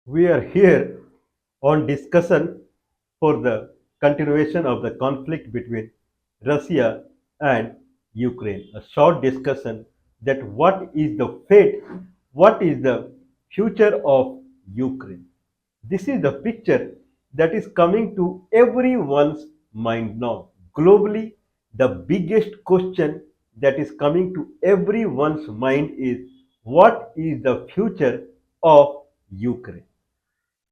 We are here on discussion for the continuation of the conflict between Russia and Ukraine. A short discussion that what is the fate, what is the future of Ukraine. This is the picture that is coming to everyone's mind now. Globally, the biggest question that is coming to everyone's mind is what is the future of Ukraine?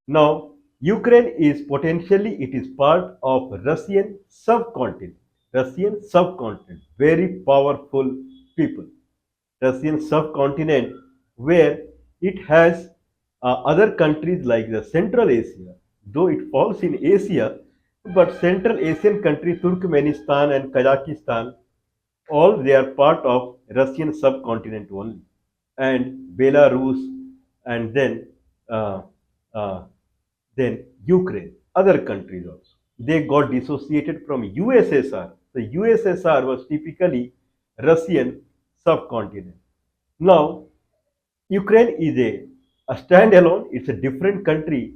Now, Ukraine is potentially it is part of Russian subcontinent. Russian subcontinent, very powerful people. Russian subcontinent where it has other countries like the Central Asia, though it falls in Asia, but Central Asian country Turkmenistan and Kazakhstan, all they are part of Russian subcontinent only, and Belarus, and uh, uh, then Ukraine, other countries also. They got dissociated from USSR. The USSR was typically Russian subcontinent. Now, Ukraine is a standalone, it's a different country,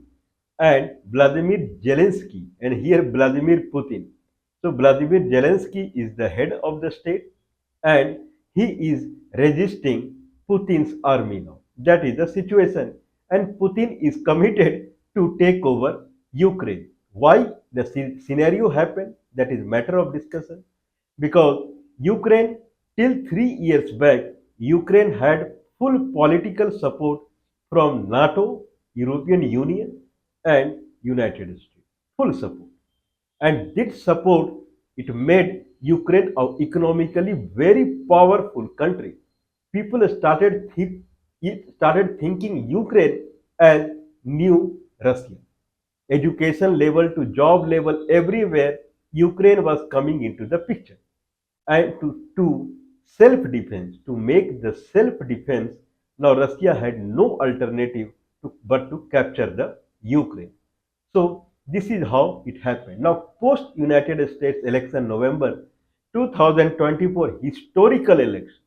and Vladimir Zelensky, and here Vladimir Putin. So, Vladimir Zelensky is the head of the state, and he is resisting Putin's army now. That is the situation, and Putin is committed to take over Ukraine. Why the scenario happened? That is matter of discussion because Ukraine, till 3 years back, Ukraine had full political support from NATO, European Union, and United States. Full support. And this support it made Ukraine a economically very powerful country. People started thinking Ukraine as new Russia. Education level to job level everywhere, Ukraine was coming into the picture. And to self-defense, to make the self-defense, now Russia had no alternative but to capture the Ukraine. So this is how it happened. Now post United States election November 2024 historical election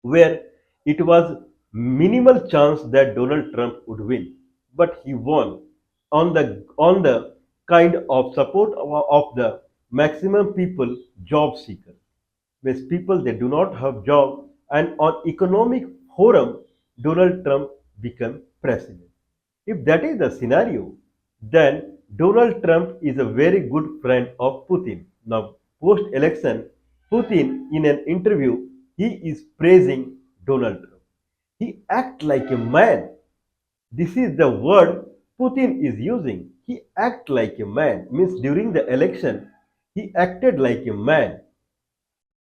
where it was minimal chance that Donald Trump would win, but he won on the kind of support of the maximum people job seekers, means people they do not have job, and on economic forum Donald Trump became president. If that is the scenario, then Donald Trump is a very good friend of Putin. Now, post election, Putin, in an interview, he is praising Donald Trump. He acts like a man. This is the word Putin is using. He act like a man. Means during the election, he acted like a man.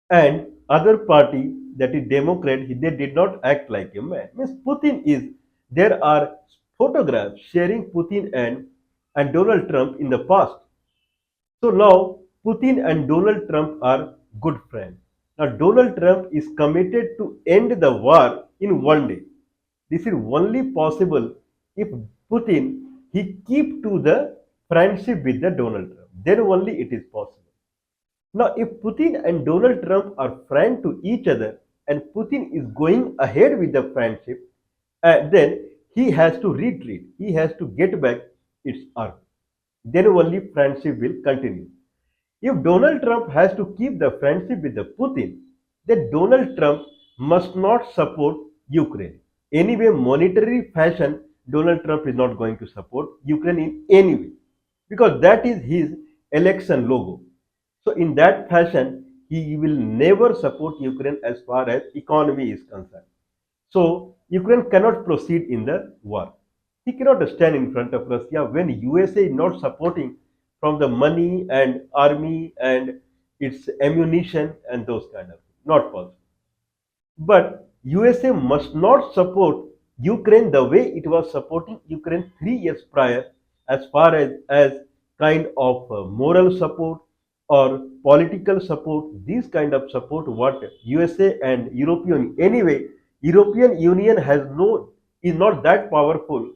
And other party, that is Democrat, they did not act like a man. Means Putin is, there are photographs sharing Putin and Donald Trump in the past. So now Putin and Donald Trump are good friends. Now Donald Trump is committed to end the war in one day. This is only possible if Putin he keep to the friendship with the Donald Trump. Then only it is possible. Now, if Putin and Donald Trump are friends to each other and Putin is going ahead with the friendship, then he has to retreat. He has to get back its arm. Then only friendship will continue. If Donald Trump has to keep the friendship with the Putin, then Donald Trump must not support Ukraine. Anyway, monetary fashion, Donald Trump is not going to support Ukraine in any way because that is his election logo. So in that fashion, he will never support Ukraine as far as economy is concerned. So Ukraine cannot proceed in the war. He cannot stand in front of Russia when USA is not supporting from the money and army and its ammunition and those kind of things. Not possible. But USA must not support Ukraine the way it was supporting Ukraine 3 years prior, as far as kind of moral support or political support, these kind of support what USA and European anyway, European Union has no is not that powerful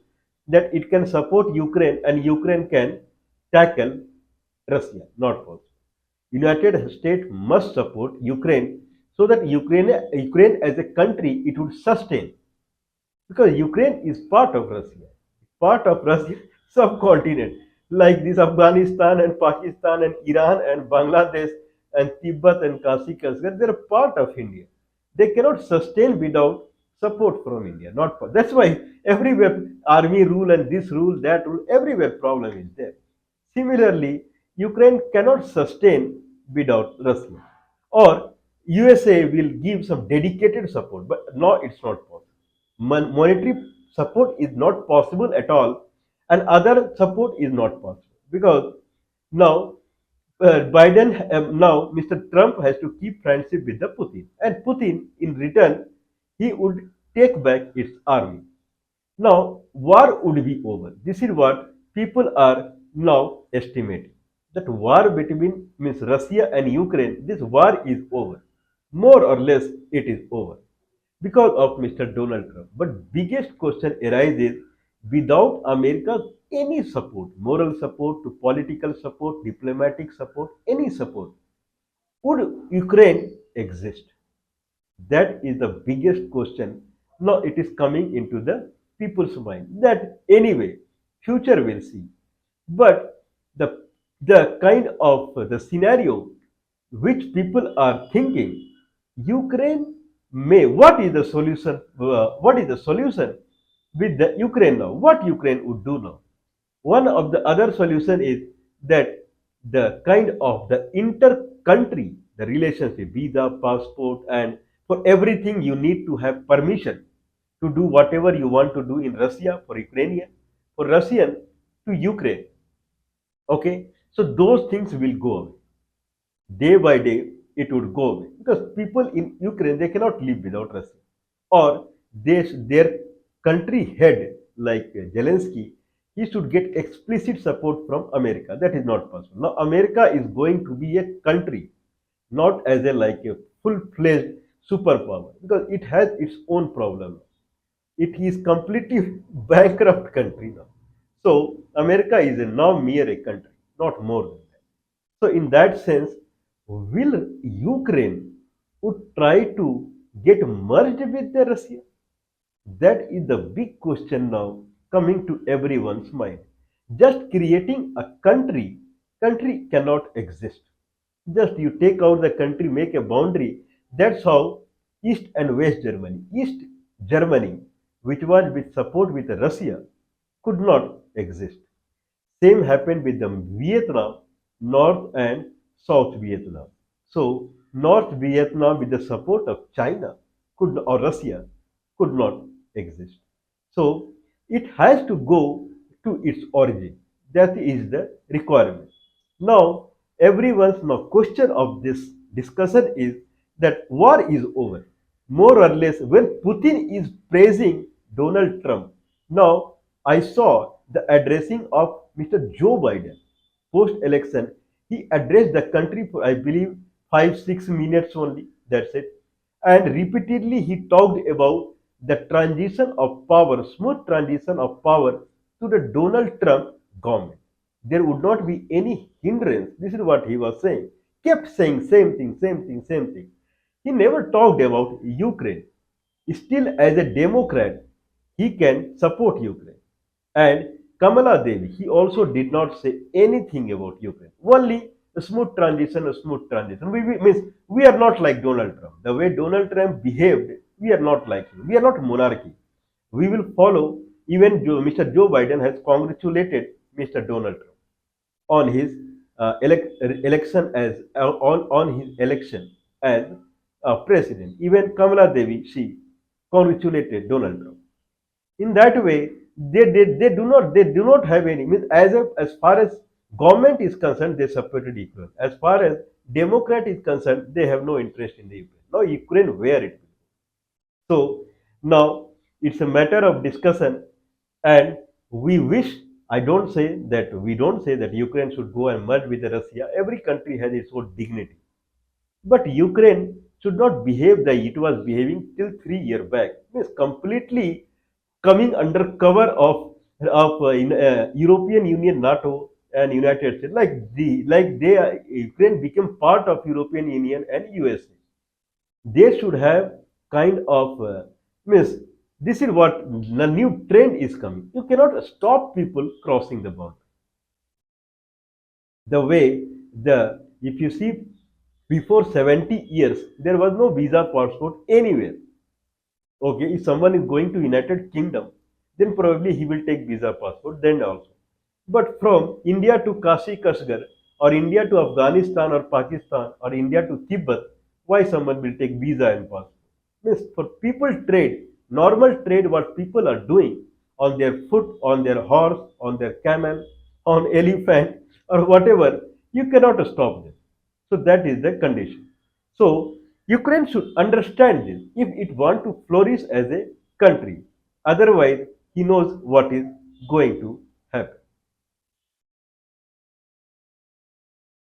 that it can support Ukraine and Ukraine can tackle Russia. Not possible. United States must support Ukraine so that Ukraine as a country it would sustain because Ukraine is part of Russia, part of Russian subcontinent, like this Afghanistan and Pakistan and Iran and Bangladesh and Tibet and Kashmir, they're a part of India. They cannot sustain without support from India. Not for, that's why everywhere army rule and this rule, that rule, everywhere problem is there. Similarly, Ukraine cannot sustain without Russia. Or USA will give some dedicated support, but no, it's not possible. Monetary support is not possible at all, and other support is not possible because now now Mr. Trump has to keep friendship with the Putin, and Putin in return he would take back its army. Now, war would be over. This is what people are now estimating. That war between means Russia and Ukraine, this war is over. More or less, it is over because of Mr. Donald Trump. But biggest question arises without America's any support, moral support, to political support, diplomatic support, any support, would Ukraine exist? That is the biggest question. Now it is coming into the people's mind. That anyway, future will see. But the kind of the scenario which people are thinking, Ukraine may. What is the solution? What is the solution with the Ukraine now? What Ukraine would do now? One of the other solution is that the kind of the inter-country, the relationship, visa, passport, and for everything you need to have permission to do whatever you want to do in Russia for Ukrainian, for Russian to Ukraine. Okay, so those things will go away day by day. It would go away because people in Ukraine they cannot live without Russia, or their country head like Zelensky, he should get explicit support from America. That is not possible. Now America is going to be a country, not as a like a full-fledged superpower because it has its own problem. It is completely bankrupt country now. So America is a now mere a country, not more than that. So in that sense, will Ukraine would try to get merged with the Russia? That is the big question now coming to everyone's mind. Just creating a country cannot exist. Just you take out the country, make a boundary. That's how East and West Germany, East Germany, which was with support with Russia, could not exist. Same happened with the Vietnam, North and South Vietnam. So North Vietnam with the support of China could or Russia could not exist. So it has to go to its origin. That is the requirement. Now everyone's now question of this discussion is that war is over. More or less when Putin is praising Donald Trump. Now I saw the addressing of Mr. Joe Biden post-election. He addressed the country for I believe 5 6 minutes only. That's it. And repeatedly he talked about the transition of power, smooth transition of power to the Donald Trump government. There would not be any hindrance. This is what he was saying. Kept saying same thing, same thing, same thing. He never talked about Ukraine. Still, as a Democrat, he can support Ukraine. And Kamala Devi, he also did not say anything about Ukraine. Only a smooth transition, a smooth transition. Means we are not like Donald Trump. The way Donald Trump behaved, we are not like him. We are not monarchy. We will follow. Even Mr. Joe Biden has congratulated Mr. Donald Trump on his election as on his election as president. Even Kamala Devi, she congratulated Donald Trump. In that way, they do not have any means as far as government is concerned, they supported Ukraine. As far as Democrat is concerned, they have no interest in the Ukraine. Now Ukraine where it will. So now it's a matter of discussion, and we wish. I don't say that Ukraine should go and merge with Russia. Every country has its own dignity. But Ukraine should not behave the it was behaving till 3 years back. Means completely coming under cover of European Union, NATO, and United States. Ukraine became part of European Union and USA. They should have kind of means This is what the new trend is coming. You cannot stop people crossing the boundary. The way the if you see before 70 years there was no visa passport anywhere. Okay, if someone is going to United Kingdom, then probably he will take visa passport then also. But from India to Kashi Kashgar, or India to Afghanistan or Pakistan, or India to Tibet, why someone will take visa and passport? Means for people trade, normal trade, what people are doing on their foot, on their horse, on their camel, on elephant, or whatever, you cannot stop them. So that is the condition. So Ukraine should understand this if it want to flourish as a country. Otherwise, he knows what is going to happen.